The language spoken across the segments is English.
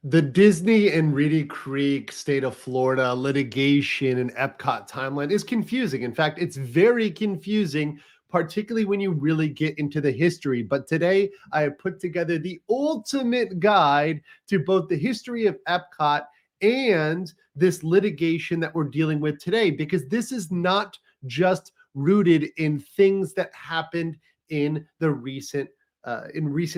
The Disney and Reedy Creek, state of Florida litigation and EPCOT timeline is confusing. In fact, it's very confusing, particularly when you really get into the history. But today I have put together the ultimate guide to both the history of EPCOT and this litigation that we're dealing with today, because this is not just rooted in things that happened in the recent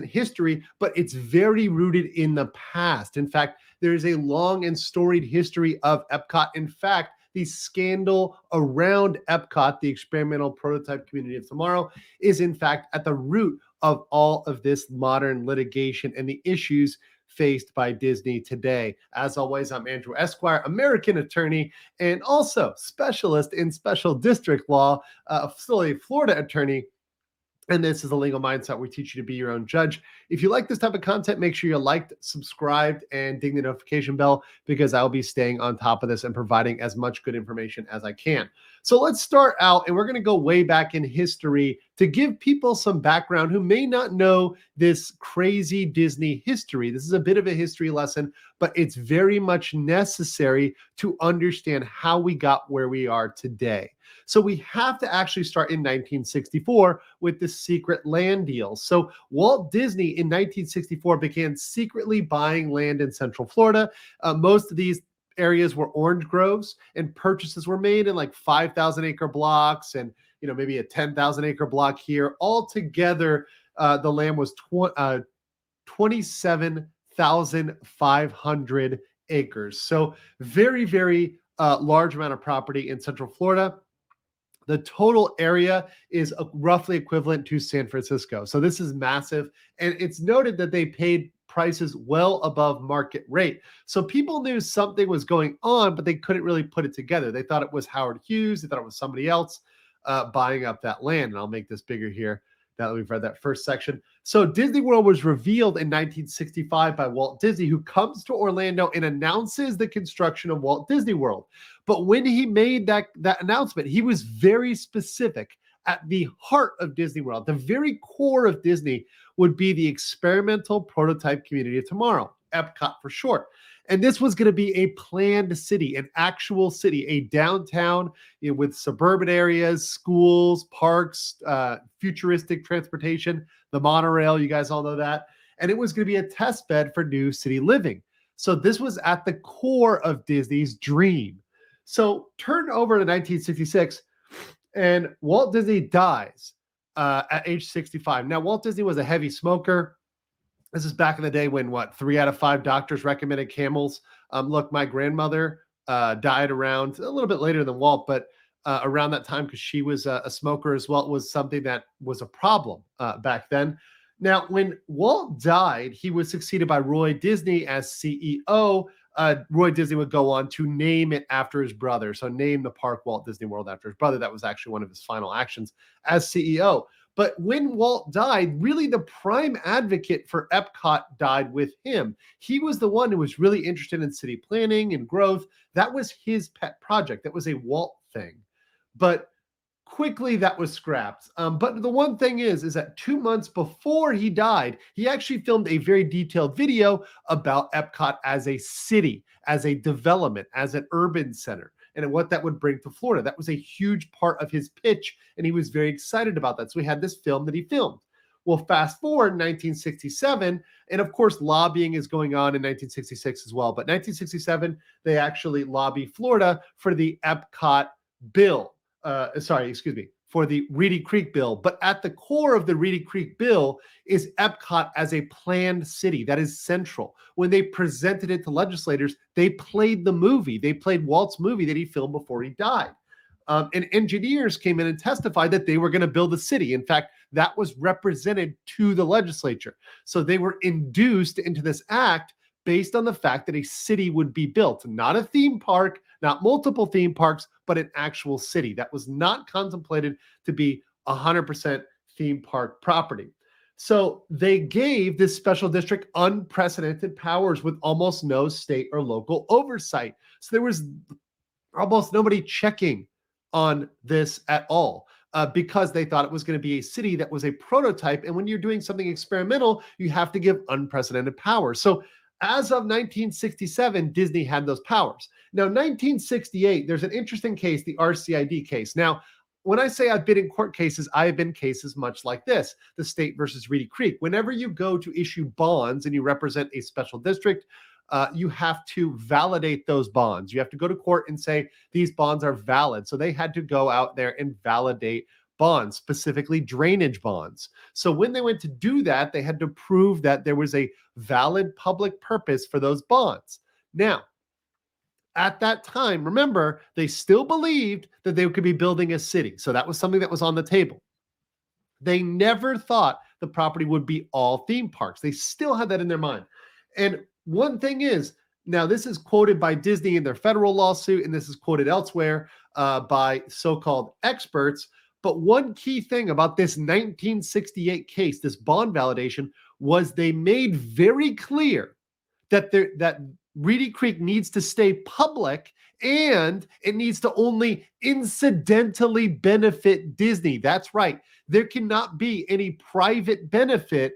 history, but it's very rooted in the past. In fact, there is a long and storied history of EPCOT. In fact, the scandal around EPCOT, the experimental prototype community of tomorrow, is in fact at the root of all of this modern litigation and the issues faced by Disney today. As always, I'm Andrew Esquire, American attorney, and also specialist in special district law, still a Florida attorney. And this is a legal mindset. We teach you to be your own judge. If you like this type of content, make sure you're liked, subscribed, and ding the notification bell, because I'll be staying on top of this and providing as much good information as I can. So let's start out, and we're going to go way back in history to give people some background who may not know this crazy Disney history. This is a bit of a history lesson, but it's very much necessary to understand how we got where we are today. So we have to actually start in 1964 with the secret land deal. So Walt Disney in 1964 began secretly buying land in Central Florida. Most of these areas were orange groves, and purchases were made in like 5,000 acre blocks and maybe a 10,000 acre block here. Altogether, the land was 27,500 acres. So very, very large amount of property in Central Florida. The total area is roughly equivalent to San Francisco. So this is massive. And it's noted that they paid prices well above market rate. So people knew something was going on, but they couldn't really put it together. They thought it was Howard Hughes. They thought it was somebody else buying up that land. And I'll make this bigger here now that we've read that first section. So Disney World was revealed in 1965 by Walt Disney, who comes to Orlando and announces the construction of Walt Disney World. But when he made that announcement, he was very specific. At the heart of Disney World, the very core of Disney, would be the experimental prototype community of tomorrow, EPCOT for short. And this was going to be a planned city, an actual city, a downtown with suburban areas, schools, parks, futuristic transportation, the monorail, you guys all know that. And it was going to be a test bed for new city living. So this was at the core of Disney's dream. So turn over to 1966, and Walt Disney dies at age 65. Now, Walt Disney was a heavy smoker. This is back in the day when 3 out of 5 doctors recommended Camels. Look, my grandmother died around a little bit later than Walt, but around that time, because she was a smoker as well. It was something that was a problem back then. Now, when Walt died, he was succeeded by Roy Disney as CEO. Roy Disney would go on to name it after his brother. So name the park Walt Disney World after his brother. That was actually one of his final actions as CEO. But when Walt died, really the prime advocate for EPCOT died with him. He was the one who was really interested in city planning and growth. That was his pet project. That was a Walt thing. But quickly that was scrapped. But the one thing is that 2 months before he died, he actually filmed a very detailed video about EPCOT as a city, as a development, as an urban center, and what that would bring to Florida. That was a huge part of his pitch, and he was very excited about that. So he had this film that he filmed. Well, fast forward 1967, and of course, lobbying is going on in 1966 as well. But 1967, they actually lobby Florida for the EPCOT bill. For the Reedy Creek bill. But at the core of the Reedy Creek bill is EPCOT as a planned city. That is central. When they presented it to legislators, they played the movie. They played Walt's movie that he filmed before he died. And engineers came in and testified that they were going to build a city. In fact, that was represented to the legislature. So they were induced into this act based on the fact that a city would be built, not a theme park, not multiple theme parks, but an actual city. That was not contemplated to be 100% theme park property. So they gave this special district unprecedented powers with almost no state or local oversight. So there was almost nobody checking on this at all. Because they thought it was going to be a city that was a prototype. And when you're doing something experimental, you have to give unprecedented power. So As of 1967, Disney had those powers. Now, 1968, there's an interesting case, the RCID case. Now, when I say I've been in court cases, I have been cases much like this, the State versus Reedy Creek. Whenever you go to issue bonds and you represent a special district, you have to validate those bonds. You have to go to court and say these bonds are valid. So they had to go out there and validate bonds, specifically drainage bonds. So when they went to do that, they had to prove that there was a valid public purpose for those bonds. Now, at that time, remember, they still believed that they could be building a city. So that was something that was on the table. They never thought the property would be all theme parks. They still had that in their mind. And one thing is, now this is quoted by Disney in their federal lawsuit, and this is quoted elsewhere by so-called experts. But one key thing about this 1968 case, this bond validation, was they made very clear that Reedy Creek needs to stay public and it needs to only incidentally benefit Disney. That's right. There cannot be any private benefit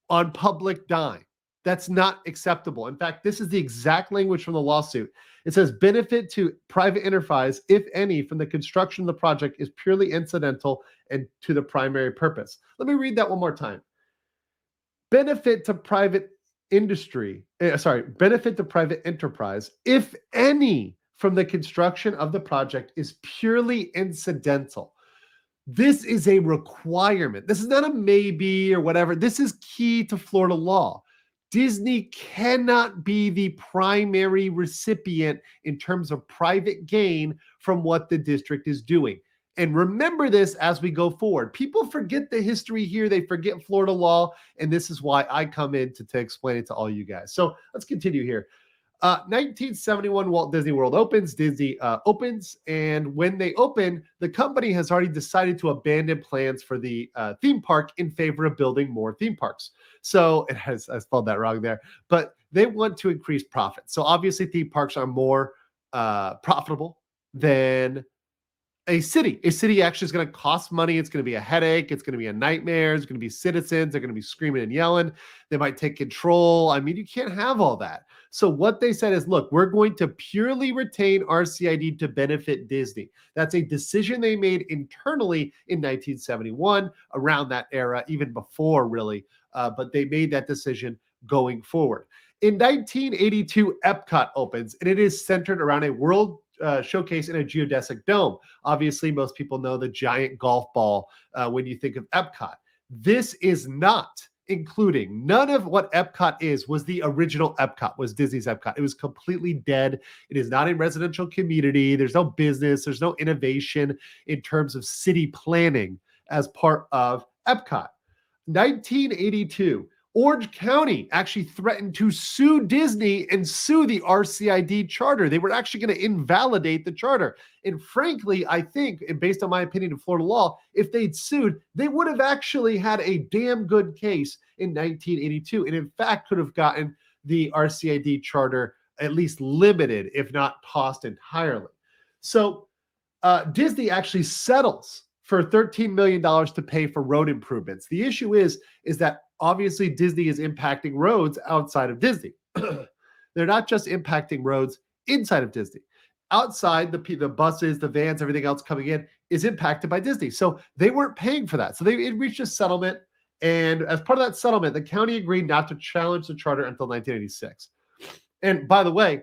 on public dime. That's not acceptable. In fact, this is the exact language from the lawsuit. It says benefit to private enterprise, if any, from the construction of the project is purely incidental and to the primary purpose. Let me read that one more time. Benefit to private benefit to private enterprise, if any, from the construction of the project is purely incidental. This is a requirement. This is not a maybe or whatever. This is key to Florida law. Disney cannot be the primary recipient in terms of private gain from what the district is doing. And remember this as we go forward. People forget the history here. They forget Florida law. And this is why I come in to explain it to all you guys. So let's continue here. 1971, Walt Disney World opens. Disney opens. And when they open, the company has already decided to abandon plans for the theme park in favor of building more theme parks. So I spelled that wrong there. But they want to increase profit. So obviously theme parks are more profitable than a city. A city actually is going to cost money. It's going to be a headache. It's going to be a nightmare. It's going to be citizens. They're going to be screaming and yelling. They might take control. I mean, you can't have all that. So what they said is, look, we're going to purely retain RCID to benefit Disney. That's a decision they made internally in 1971, around that era, even before really. But they made that decision going forward. In 1982, EPCOT opens, and it is centered around a world showcase in a geodesic dome. Obviously, most people know the giant golf ball when you think of EPCOT. This is not including, none of what EPCOT is was the original EPCOT, was Disney's EPCOT. It was completely dead. It is not a residential community. There's no business. There's no innovation in terms of city planning as part of EPCOT. 1982, Orange County actually threatened to sue Disney and sue the RCID charter. They were actually going to invalidate the charter. And frankly, I think, and based on my opinion of Florida law, if they'd sued, they would have actually had a damn good case in 1982. And in fact, could have gotten the RCID charter at least limited, if not tossed entirely. So Disney actually settles for $13 million to pay for road improvements. The issue is that obviously Disney is impacting roads outside of Disney. They're not just impacting roads inside of Disney. Outside, the buses, the vans, everything else coming in is impacted by Disney. So they weren't paying for that. So they reached a settlement. And as part of that settlement, the county agreed not to challenge the charter until 1986. And by the way,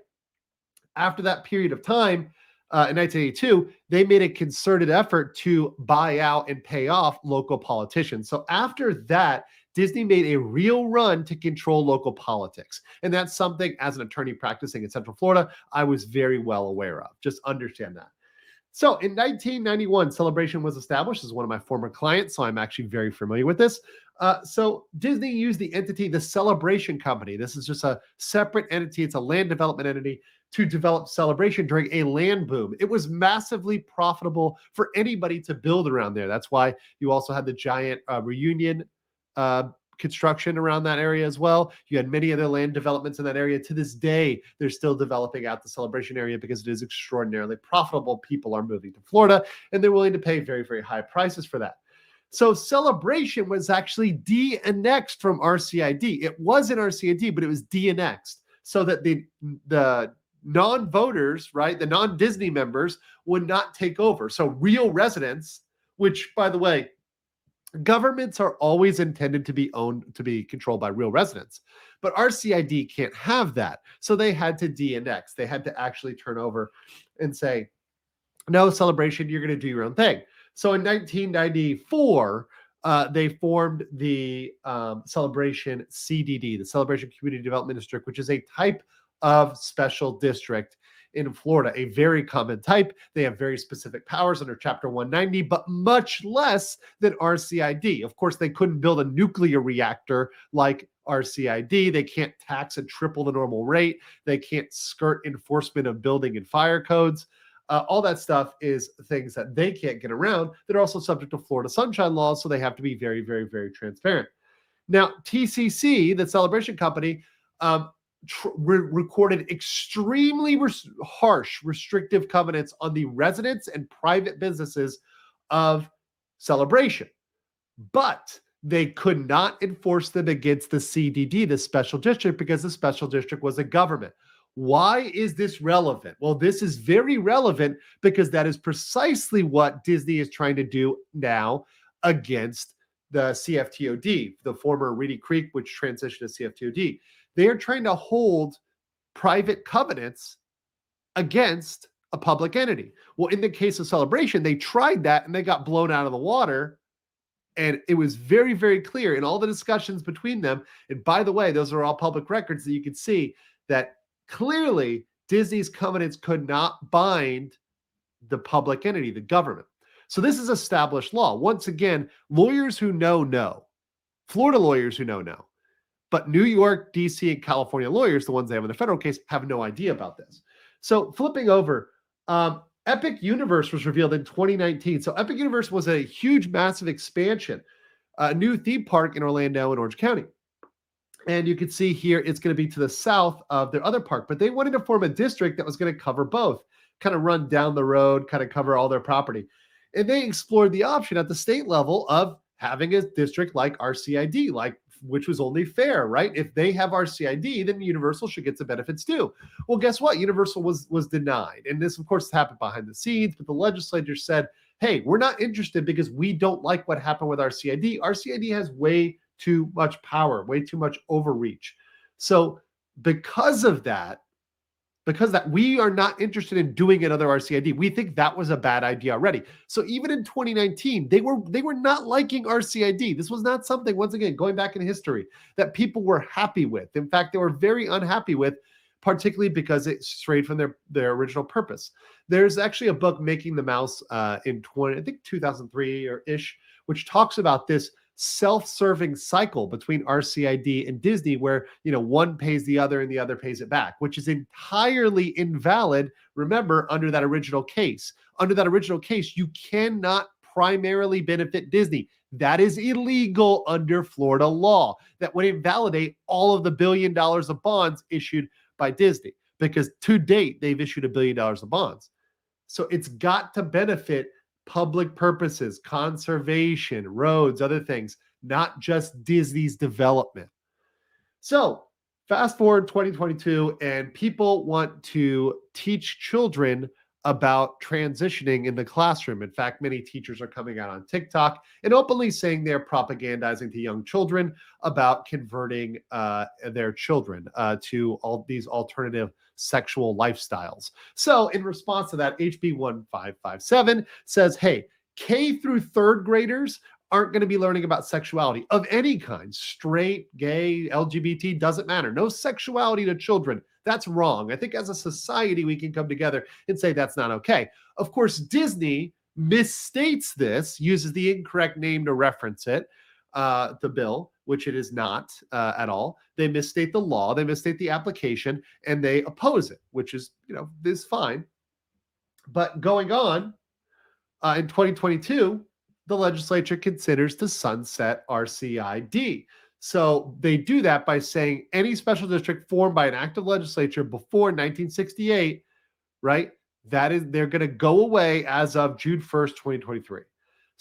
after that period of time, in 1982, they made a concerted effort to buy out and pay off local politicians. So after that, Disney made a real run to control local politics. And that's something, as an attorney practicing in Central Florida, I was very well aware of. Just understand that. So in 1991, Celebration was established as one of my former clients, so I'm actually very familiar with this. So Disney used the entity, the Celebration Company. This is just a separate entity. It's a land development entity to develop Celebration during a land boom. It was massively profitable for anybody to build around there. That's why you also had the giant Reunion construction around that area as well. You had many other land developments in that area. To this day, they're still developing out the Celebration area because it is extraordinarily profitable. People are moving to Florida and they're willing to pay very, very high prices for that. So Celebration was actually de-annexed from RCID. It was in RCID, but it was de-annexed so that the non-voters, right, the non-Disney members would not take over. So real residents, which, by the way, governments are always intended to be controlled by real residents. But RCID can't have that. So they had to de-annex. They had to actually turn over and say, no, Celebration, you're going to do your own thing. So in 1994, they formed the Celebration CDD, the Celebration Community Development District, which is a type of special district in Florida, a very common type. They have very specific powers under Chapter 190, but much less than RCID. Of course, they couldn't build a nuclear reactor like RCID. They can't tax at triple the normal rate. They can't skirt enforcement of building and fire codes. All that stuff is things that they can't get around. They're also subject to Florida sunshine laws, so they have to be very, very, very transparent. Now, TCC, the Celebration Company, recorded extremely harsh restrictive covenants on the residents and private businesses of Celebration, but they could not enforce them against the CDD, the special district, because the special district was a government. Why is this relevant? Well, this is very relevant because that is precisely what Disney is trying to do now against the CFTOD, the former Reedy Creek, which transitioned to CFTOD. They are trying to hold private covenants against a public entity. Well, in the case of Celebration, they tried that and they got blown out of the water. And it was very, very clear in all the discussions between them. And by the way, those are all public records that you can see that clearly Disney's covenants could not bind the public entity, the government. So this is established law. Once again, lawyers who know. Florida lawyers who know. But New York, DC, and California lawyers, the ones they have in the federal case, have no idea about this. So flipping over, Epic Universe was revealed in 2019. So Epic Universe was a huge, massive expansion, a new theme park in Orlando and Orange County. And you can see here, it's going to be to the south of their other park. But they wanted to form a district that was going to cover both, kind of run down the road, kind of cover all their property. And they explored the option at the state level of having a district like RCID, which was only fair, right? If they have RCID, then Universal should get some benefits too. Well, guess what? Universal was denied. And this, of course, happened behind the scenes, but the legislature said, hey, we're not interested because we don't like what happened with RCID. RCID has way too much power, way too much overreach. So because that, we are not interested in doing another RCID. We think that was a bad idea already. So even in 2019, they were not liking RCID. This was not something, once again, going back in history, that people were happy with. In fact, they were very unhappy with, particularly because it strayed from their original purpose. There's actually a book, Making the Mouse, in 2003 or ish, which talks about this self-serving cycle between RCID and Disney where, one pays the other and the other pays it back, which is entirely invalid. Remember, under that original case, you cannot primarily benefit Disney. That is illegal under Florida law. That would invalidate all of the $1 billion of bonds issued by Disney, because to date, they've issued $1 billion of bonds. So it's got to benefit public purposes, conservation, roads, other things, not just Disney's development. So fast forward 2022, and people want to teach children about transitioning in the classroom. In fact, many teachers are coming out on TikTok and openly saying they're propagandizing to young children about converting their children to all these alternative sexual lifestyles. So in response to that, HB 1557 says, hey, K through third graders aren't going to be learning about sexuality of any kind, straight, gay, LGBT, doesn't matter. No sexuality to children. That's wrong. I think as a society, we can come together and say that's not okay. Of course, Disney misstates this, uses the incorrect name to reference it, the bill, which it is not at all. They misstate the law, they misstate the application, and they oppose it, which is, is fine. But going on, in 2022, the legislature considers to sunset RCID. So they do that by saying any special district formed by an act of legislature before 1968, right? They're going to go away as of June 1st, 2023.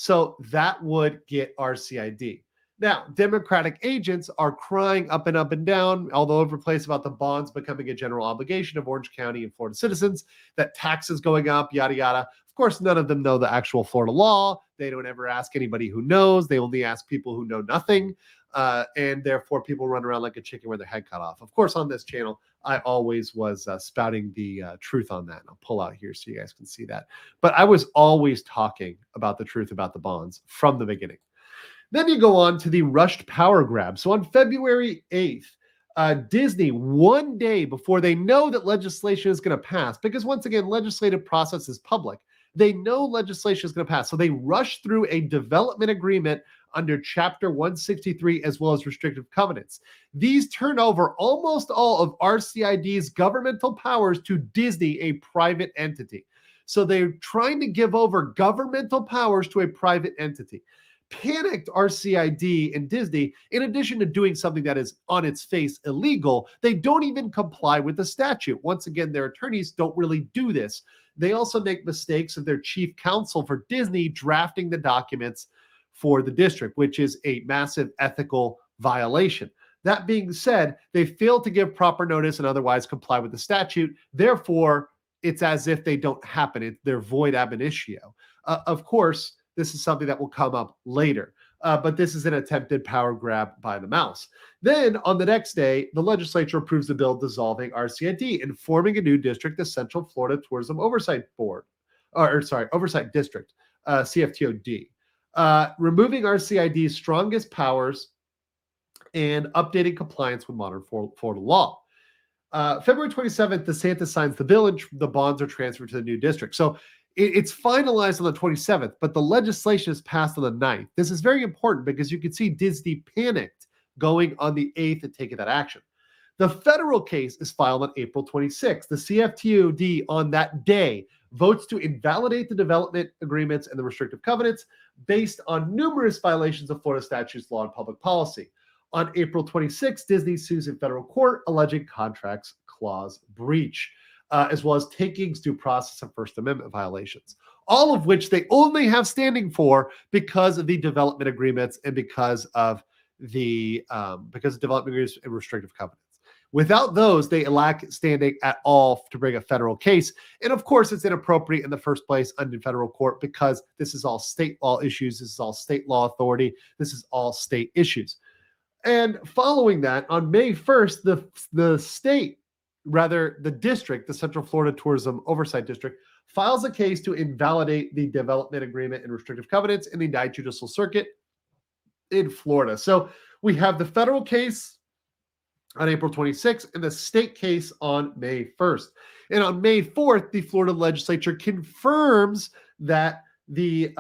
So that would get RCID. Now, Democratic agents are crying up and down, all over the place about the bonds becoming a general obligation of Orange County and Florida citizens, that taxes going up, yada, yada. Of course, none of them know the actual Florida law. They don't ever ask anybody who knows. They only ask people who know nothing. And therefore, people run around like a chicken with their head cut off. Of course, on this channel, I always was spouting the truth on that. And I'll pull out here so you guys can see that. But I was always talking about the truth about the bonds from the beginning. Then you go on to the rushed power grab. So on February 8th, Disney, one day before they know that legislation is going to pass, because once again, legislative process is public. They know legislation is going to pass. So they rush through a development agreement under Chapter 163 as well as restrictive covenants. These turn over almost all of RCID's governmental powers to Disney, a private entity. So they're trying to give over governmental powers to a private entity. Panicked RCID and Disney, in addition to doing something that is on its face illegal, they don't even comply with the statute. Once again, their attorneys don't really do this. They also make mistakes of their chief counsel for Disney drafting the documents for the district, which is a massive ethical violation. That being said, they failed to give proper notice and otherwise comply with the statute. Therefore, it's as if they don't happen. They're void ab initio. Of course, this is something that will come up later, but this is an attempted power grab by the mouse. Then on the next day, the legislature approves the bill dissolving RCID and forming a new district, the Central Florida Tourism Oversight Board, Oversight District, CFTOD, removing RCID's strongest powers and updating compliance with modern Florida law. February 27th, DeSantis signs the bill and the bonds are transferred to the new district. So it's finalized on the 27th, but the legislation is passed on the 9th. This is very important because you can see Disney panicked going on the 8th and taking that action. The federal case is filed on April 26th. The CFTOD on that day votes to invalidate the development agreements and the restrictive covenants based on numerous violations of Florida statutes, law, and public policy. On April 26th, Disney sues in federal court alleging contracts clause breach, as well as takings, due process, and First Amendment violations, all of which they only have standing for because of the development agreements and because of development agreements and restrictive covenants. Without those, they lack standing at all to bring a federal case. And of course, it's inappropriate in the first place under federal court because this is all state law issues. This is all state law authority. This is all state issues. And following that, on May 1st, the district, the Central Florida Tourism Oversight District, files a case to invalidate the development agreement and restrictive covenants in the Ninth Judicial Circuit in Florida. So we have the federal case on April 26th and the state case on May 1st. And on May 4th, the Florida legislature confirms that the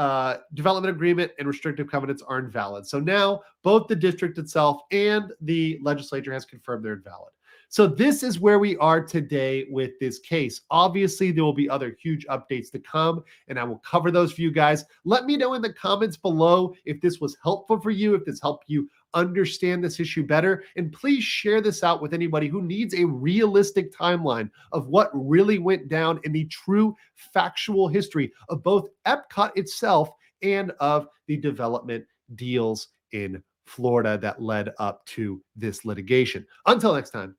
development agreement and restrictive covenants are invalid. So now both the district itself and the legislature has confirmed they're invalid. So this is where we are today with this case. Obviously, there will be other huge updates to come, and I will cover those for you guys. Let me know in the comments below if this was helpful for you, if this helped you understand this issue better, and please share this out with anybody who needs a realistic timeline of what really went down in the true factual history of both EPCOT itself and of the development deals in Florida that led up to this litigation. Until next time.